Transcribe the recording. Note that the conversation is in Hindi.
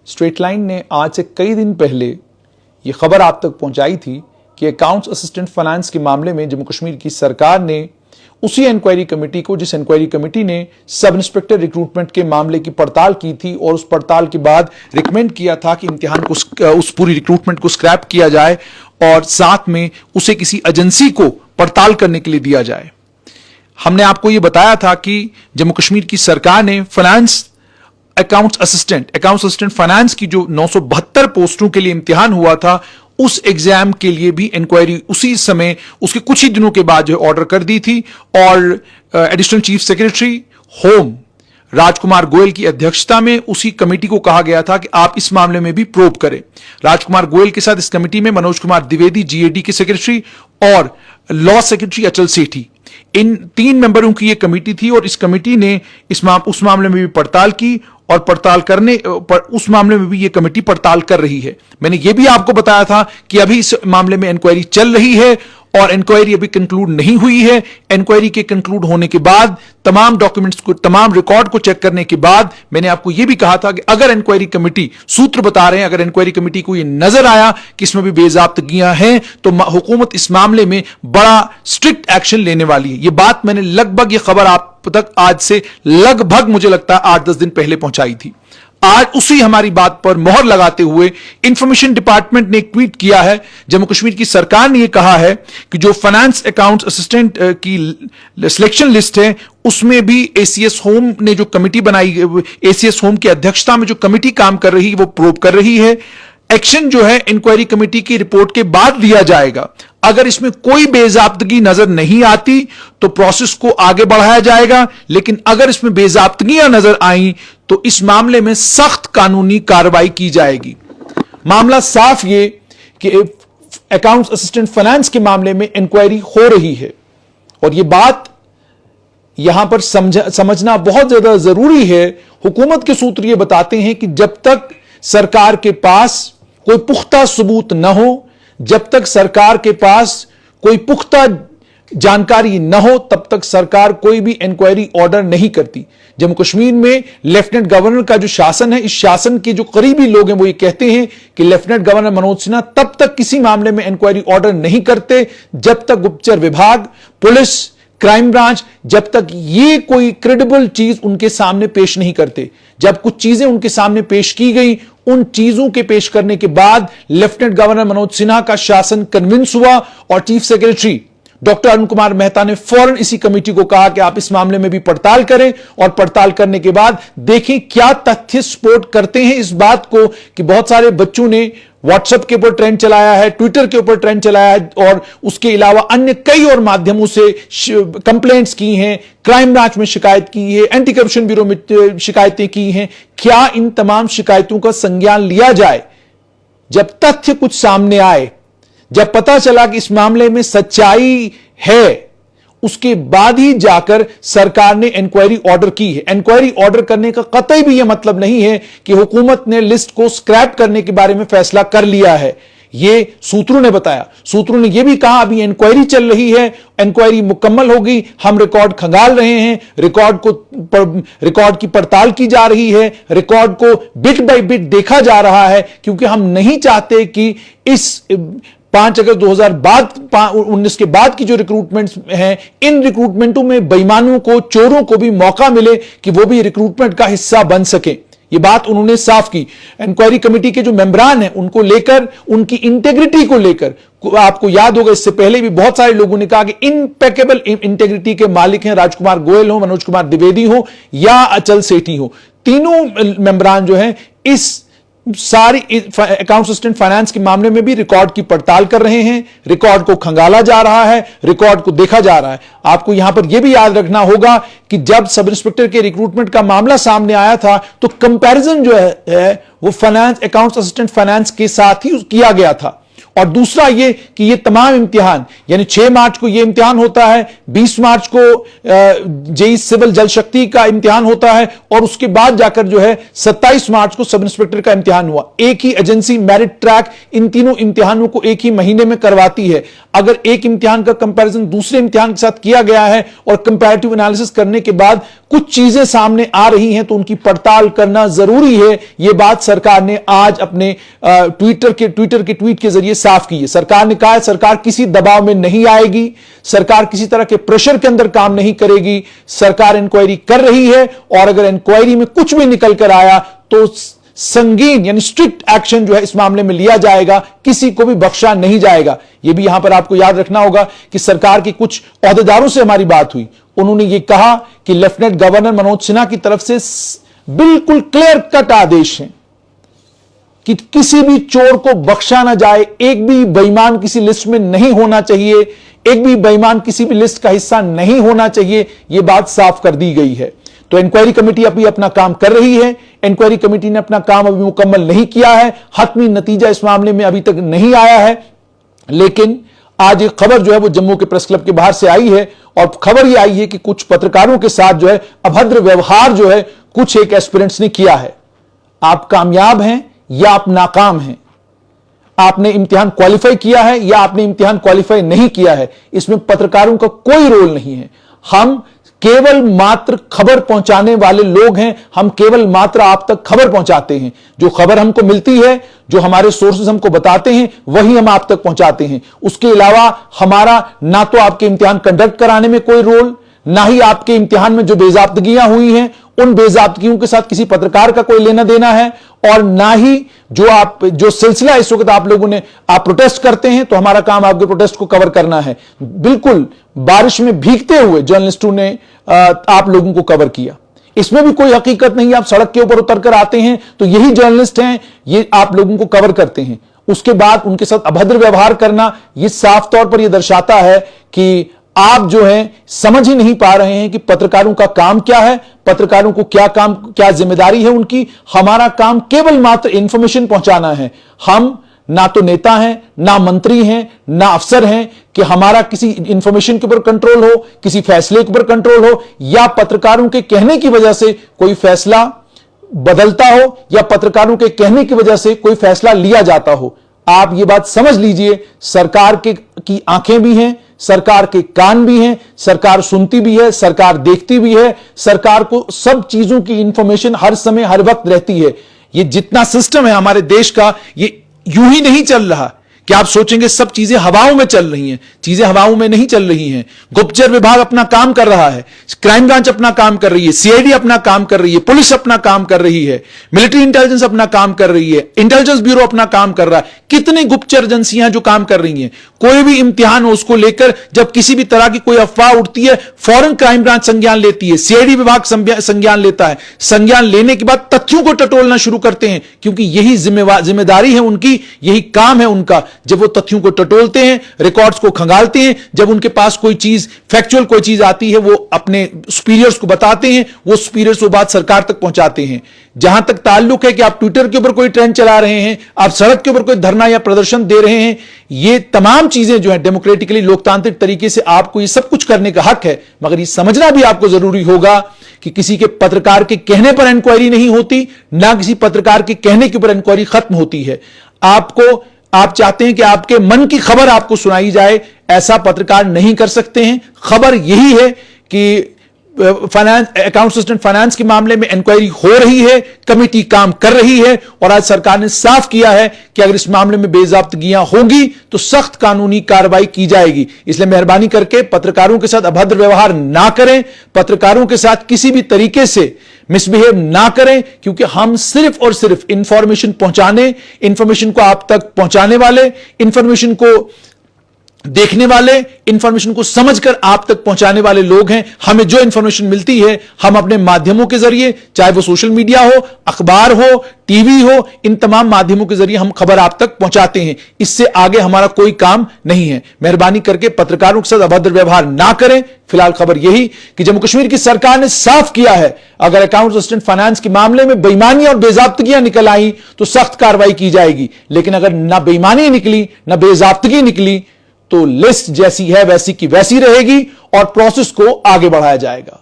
स्ट्रेट लाइन ने आज से कई दिन पहले यह खबर आप तक पहुंचाई थी कि अकाउंट्स असिस्टेंट फाइनेंस के मामले में जम्मू कश्मीर की सरकार ने उसी इंक्वायरी कमेटी को, जिस इंक्वायरी कमेटी ने सब इंस्पेक्टर रिक्रूटमेंट के मामले की पड़ताल की थी और उस पड़ताल के बाद रिकमेंड किया था कि इम्तिहान को, उस पूरी रिक्रूटमेंट को स्क्रैप किया जाए और साथ में उसे किसी एजेंसी को पड़ताल करने के लिए दिया जाए। हमने आपको यह बताया था कि जम्मू कश्मीर की सरकार ने फाइनेंस अकाउंट्स असिस्टेंट फाइनेंस की जो 972 पोस्टों के लिए इम्तिहान हुआ था, उस एग्जाम के लिए भी इंक्वायरी उसी समय, उसके कुछ ही दिनों के बाद जो ऑर्डर कर दी थी और एडिशनल चीफ सेक्रेटरी होम राजकुमार गोयल की अध्यक्षता में उसी कमेटी को कहा गया था कि आप इस मामले में भी प्रोब करें। राजकुमार गोयल के साथ इस कमेटी में मनोज कुमार द्विवेदी जीएडी के सेक्रेटरी और लॉ सेक्रेटरी अचल सेठी, इन 3 मेंबरों की यह कमेटी थी और इस कमेटी ने उस मामले में भी पड़ताल की और पड़ताल करने पर उस मामले में भी यह कमेटी पड़ताल कर रही है। मैंने यह भी आपको बताया था कि अभी इस मामले में इंक्वायरी चल रही है और इंक्वायरी अभी कंक्लूड नहीं हुई है। इंक्वायरी के कंक्लूड होने के बाद तमाम डॉक्यूमेंट्स को, तमाम रिकॉर्ड को चेक करने के बाद मैंने आपको यह भी कहा था कि अगर इंक्वायरी कमेटी, सूत्र बता रहे हैं, अगर इंक्वायरी कमेटी को यह नजर आया कि इसमें भी बेजाब्तगियां हैं तो हुकूमत इस मामले में बड़ा स्ट्रिक्ट एक्शन लेने वाली है। यह बात मैंने लगभग, यह खबर आप तक आज से लगभग मुझे लगता है 8-10 दिन पहले पहुंचाई थी। आज उसी हमारी बात पर मोहर लगाते हुए इंफॉर्मेशन डिपार्टमेंट ने एक ट्वीट किया है। जम्मू कश्मीर की सरकार ने यह कहा है कि जो फाइनेंस अकाउंट्स असिस्टेंट की सिलेक्शन लिस्ट है उसमें भी एसीएस होम ने जो कमेटी बनाई, एसीएस होम की अध्यक्षता में जो कमेटी काम कर रही है वो प्रोब कर रही है। एक्शन जो है इंक्वायरी कमेटी की रिपोर्ट के बाद लिया जाएगा। अगर इसमें कोई बेजाब्तगी नजर नहीं आती तो प्रोसेस को आगे बढ़ाया जाएगा, लेकिन अगर इसमें बेजाब्तगियां नजर आई तो इस मामले में सख्त कानूनी कार्रवाई की जाएगी। मामला साफ ये कि अकाउंट्स असिस्टेंट फाइनेंस के मामले में इंक्वायरी हो रही है और यह बात यहां पर समझना बहुत ज्यादा जरूरी है। हुकूमत के सूत्र यह बताते हैं कि जब तक सरकार के पास कोई पुख्ता सबूत न हो, जब तक सरकार के पास कोई पुख्ता जानकारी न हो, तब तक सरकार कोई भी इंक्वायरी ऑर्डर नहीं करती। जम्मू कश्मीर में लेफ्टिनेंट गवर्नर का जो शासन है, इस शासन के जो करीबी लोग हैं वो ये कहते हैं कि लेफ्टिनेंट गवर्नर मनोज सिन्हा तब तक किसी मामले में इंक्वायरी ऑर्डर नहीं करते जब तक गुप्तचर विभाग, पुलिस, क्राइम ब्रांच, जब तक ये कोई क्रेडिबल चीज उनके सामने पेश नहीं करते। जब कुछ चीजें उनके सामने पेश की गई, उन चीजों के पेश करने के बाद लेफ्टिनेंट गवर्नर मनोज सिन्हा का शासन कन्विंस हुआ और chief secretary doctor Arun Kumar Mehta ने फौरन इसी कमेटी को कहा कि आप इस मामले में भी पड़ताल करें और पड़ताल करने के बाद देखें क्या तथ्य सपोर्ट करते हैं इस बात को कि बहुत सारे बच्चों ने व्हाट्सएप के ऊपर ट्रेंड चलाया है, ट्विटर के ऊपर ट्रेंड चलाया है और उसके अलावा अन्य कई और माध्यमों से कंप्लेंट्स की हैं, क्राइम ब्रांच में शिकायत की है, एंटी करप्शन ब्यूरो में शिकायतें की हैं। क्या इन तमाम शिकायतों का संज्ञान लिया जाए? जब तथ्य कुछ सामने आए, जब पता चला कि इस मामले में सच्चाई है, उसके बाद ही जाकर सरकार ने इंक्वायरी ऑर्डर की है। इंक्वायरी ऑर्डर करने का कतई भी यह मतलब नहीं है कि हुकूमत ने लिस्ट को स्क्रैप करने के बारे में फैसला कर लिया है। यह सूत्रों ने बताया। सूत्रों ने यह भी कहा अभी इंक्वायरी चल रही है, इंक्वायरी मुकम्मल होगी, हम रिकॉर्ड खंगाल रहे हैं, रिकॉर्ड की पड़ताल की जा रही है, रिकॉर्ड को बिट बाय बिट देखा जा रहा है, क्योंकि हम नहीं चाहते कि इस 5 अगस्त 2019 के बाद की जो रिक्रूटमेंट्स हैं, इन रिक्रूटमेंटों में बेईमानों को, चोरों को भी मौका मिले कि वो भी रिक्रूटमेंट का हिस्सा बन सके। ये बात उन्होंने साफ की। इंक्वायरी कमेटी के जो मेंबरान हैं उनको लेकर, उनकी इंटेग्रिटी को लेकर, आपको याद होगा इससे पहले भी बहुत सारे लोगों ने कहा कि इम्पेकेबल इंटेग्रिटी के मालिक हैं राजकुमार गोयल हो, मनोज कुमार द्विवेदी हो या अचल सेठी हो। तीनों मेंबरान जो हैं इस सारी अकाउंट असिस्टेंट फाइनेंस के मामले में भी रिकॉर्ड की पड़ताल कर रहे हैं, रिकॉर्ड को खंगाला जा रहा है, रिकॉर्ड को देखा जा रहा है। आपको यहां पर यह भी याद रखना होगा कि जब सब इंस्पेक्टर के रिक्रूटमेंट का मामला सामने आया था तो कंपैरिजन जो है वो फाइनेंस, अकाउंट असिस्टेंट फाइनेंस के साथ ही किया गया था। और दूसरा ये कि ये तमाम इम्तिहान, यानी 6 मार्च को ये इम्तिहान होता है, 20 मार्च को जेई सिविल जल शक्ति का इम्तिहान होता है और उसके बाद जाकर जो है 27 मार्च को सब इंस्पेक्टर का इम्तिहान हुआ। एक ही एजेंसी मेरिट ट्रैक इन तीनों इम्तिहानों को एक ही महीने में करवाती है। अगर एक इम्तिहान का कंपैरिजन दूसरे इम्तिहान के साथ किया गया है और कंपैरेटिव एनालिसिस करने के बाद कुछ चीजें सामने आ रही हैं तो उनकी पड़ताल करना जरूरी है। यह बात सरकार ने आज अपने ट्विटर के ट्वीट के जरिए साफ की है। सरकार ने कहा है सरकार किसी दबाव में नहीं आएगी, सरकार किसी तरह के प्रेशर के अंदर काम नहीं करेगी। सरकार इंक्वायरी कर रही है और अगर इंक्वायरी में कुछ भी निकल कर आया तो संगीन यानी स्ट्रिक्ट एक्शन जो है इस मामले में लिया जाएगा, किसी को भी बख्शा नहीं जाएगा। यह भी यहां पर आपको याद रखना होगा कि सरकार के कुछ ओहदेदारों से हमारी बात हुई, उन्होंने यह कहा कि लेफ्टिनेंट गवर्नर मनोज सिन्हा की तरफ से बिल्कुल क्लियर कट आदेश है कि किसी भी चोर को बख्शा ना जाए, एक भी बेईमान किसी लिस्ट में नहीं होना चाहिए, एक भी बेईमान किसी भी लिस्ट का हिस्सा नहीं होना चाहिए। यह बात साफ कर दी गई है। तो इंक्वायरी कमेटी अभी अपना काम कर रही है। इंक्वायरी कमेटी ने अपना काम अभी मुकम्मल नहीं किया है, हतमी नतीजा इस मामले में अभी तक नहीं आया है। लेकिन आज एक खबर जो है वो जम्मू के प्रेस क्लब के बाहर से आई है और खबर यह आई है कि कुछ पत्रकारों के साथ जो है अभद्र व्यवहार जो है कुछ एक एस्पिरेंट्स ने किया है। आप कामयाब हैं या आप नाकाम हैं, आपने इम्तिहान क्वालिफाई किया है या आपने इम्तिहान क्वालिफाई नहीं किया है, इसमें पत्रकारों का कोई रोल नहीं है। हम केवल मात्र खबर पहुंचाने वाले लोग हैं, हम केवल मात्र आप तक खबर पहुंचाते हैं। जो खबर हमको मिलती है, जो हमारे सोर्सेज हमको बताते हैं, वही हम आप तक पहुंचाते हैं। उसके अलावा हमारा ना तो आपके इम्तिहान कंडक्ट कराने में कोई रोल, ना ही आपके इम्तिहान में जो बेजाब्तगियां हुई हैं उन बेजाब्तगियों के साथ किसी पत्रकार का कोई लेना देना है, और ना ही जो सिलसिला इस वक्त आप लोगों ने आप प्रोटेस्ट करते हैं तो हमारा काम आपके प्रोटेस्ट को कवर करना है। बिल्कुल बारिश में भीगते हुए जर्नलिस्टों ने आप लोगों को कवर किया, इसमें भी कोई हकीकत नहीं। आप सड़क के ऊपर उतर कर आते हैं तो यही जर्नलिस्ट हैं, ये आप लोगों को कवर करते हैं। उसके बाद उनके साथ अभद्र व्यवहार करना, यह साफ तौर पर यह दर्शाता है कि आप जो है समझ ही नहीं पा रहे हैं कि पत्रकारों का काम क्या है, पत्रकारों को क्या जिम्मेदारी है उनकी। हमारा काम केवल मात्र इंफॉर्मेशन पहुंचाना है। हम ना तो नेता हैं, ना मंत्री हैं, ना अफसर हैं कि हमारा किसी इंफॉर्मेशन के ऊपर कंट्रोल हो, किसी फैसले के ऊपर कंट्रोल हो, या पत्रकारों के कहने की वजह से कोई फैसला बदलता हो, या पत्रकारों के कहने की वजह से कोई फैसला लिया जाता हो। आप ये बात समझ लीजिए, सरकार की आंखें भी हैं, सरकार के कान भी हैं, सरकार सुनती भी है, सरकार देखती भी है, सरकार को सब चीजों की इंफॉर्मेशन हर समय हर वक्त रहती है। ये जितना सिस्टम है हमारे देश का, ये यूं ही नहीं चल रहा कि आप सोचेंगे सब चीजें हवाओं में चल रही हैं। चीजें हवाओं में नहीं चल रही हैं। गुप्तचर विभाग अपना काम कर रहा है, क्राइम ब्रांच अपना काम कर रही है, सीआईडी अपना काम कर रही है, पुलिस अपना काम कर रही है, मिलिट्री इंटेलिजेंस अपना काम कर रही है, इंटेलिजेंस ब्यूरो अपना काम कर रहा है। कितने गुप्तचर एजेंसियां जो काम कर रही हैं। कोई भी इम्तिहान हो उसको लेकर जब किसी भी तरह की कोई अफवाह उठती है, फौरन क्राइम ब्रांच संज्ञान लेती है, सीआईडी विभाग संज्ञान लेता है। संज्ञान लेने के बाद तथ्यों को टटोलना शुरू करते हैं, क्योंकि यही जिम्मेदारी है उनकी, यही काम है उनका। जब वो तथ्यों को टटोलते हैं, रिकॉर्ड्स को खंगालते हैं, जब उनके पास कोई चीज फैक्चुअल कोई चीज आती है, वो अपने सुपीरियर्स को बताते हैं, वो सुपीरियर्स वो बात सरकार तक पहुंचाते हैं। जहां तक ताल्लुक है कि आप ट्विटर के ऊपर कोई ट्रेंड चला रहे हैं, आप सड़क के ऊपर कोई धरना या प्रदर्शन दे रहे हैं, ये तमाम चीजें जो है डेमोक्रेटिकली लोकतांत्रिक तरीके से आपको ये सब कुछ करने का हक है, मगर ये समझना भी आपको जरूरी होगा कि किसी के पत्रकार के कहने पर इंक्वायरी नहीं होती, ना किसी पत्रकार के कहने के ऊपर इंक्वायरी खत्म होती है। आप चाहते हैं कि आपके मन की खबर आपको सुनाई जाए, ऐसा पत्रकार नहीं कर सकते हैं। खबर यही है कि अकाउंट असिस्टेंट फाइनेंस के मामले में इंक्वायरी हो रही है, कमेटी काम कर रही है, और आज सरकार ने साफ किया है कि अगर इस मामले में बेजाब्तगियां होंगी तो सख्त कानूनी कार्रवाई की जाएगी। इसलिए मेहरबानी करके पत्रकारों के साथ अभद्र व्यवहार ना करें, पत्रकारों के साथ किसी भी तरीके से मिसबिहेव ना करें, क्योंकि हम सिर्फ और सिर्फ इंफॉर्मेशन पहुंचाने, इंफॉर्मेशन को आप तक पहुंचाने वाले, इंफॉर्मेशन को देखने वाले, इंफॉर्मेशन को समझकर आप तक पहुंचाने वाले लोग हैं। हमें जो इंफॉर्मेशन मिलती है हम अपने माध्यमों के जरिए, चाहे वो सोशल मीडिया हो, अखबार हो, टीवी हो, इन तमाम माध्यमों के जरिए हम खबर आप तक पहुंचाते हैं। इससे आगे हमारा कोई काम नहीं है। मेहरबानी करके पत्रकारों के साथ अभद्र व्यवहार ना करें। फिलहाल खबर यही कि जम्मू कश्मीर की सरकार ने साफ किया है, अगर अकाउंट असिस्टेंट फाइनेंस के मामले में बेईमानी और बेजाब्तगियां निकल आई तो सख्त कार्रवाई की जाएगी। लेकिन अगर ना बेईमानी निकली, ना बेजाब्तगी निकली, तो लिस्ट जैसी है वैसी की वैसी रहेगी और प्रोसेस को आगे बढ़ाया जाएगा।